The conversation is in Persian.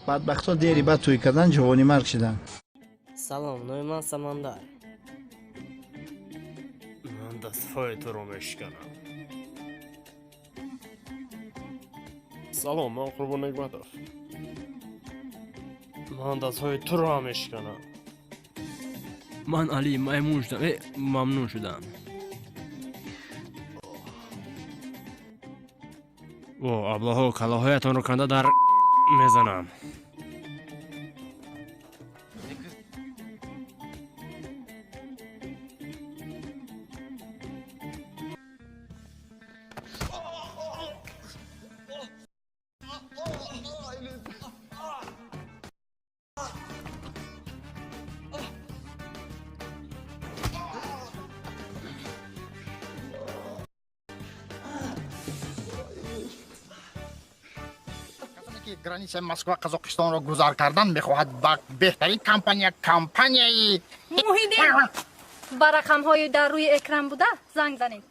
بدبختا دیری بعد توی کردن جوانی مرگ شدن. سلام، نوی من سمندر. من دستهای تو رو میشکنم. سلام، من قربان نگمدار. من دستهای تو رو هم میشکنم. من علی میمون شدم. ممنون شدم. و ابله و کلاهایتان رو کنده در میزنم. گرانیس مسکو و قزاقستان را گذار کردن میخواهد با بهترین کمپانیای موحیدین با رقم های در روی اکران بوده زنگ زنید.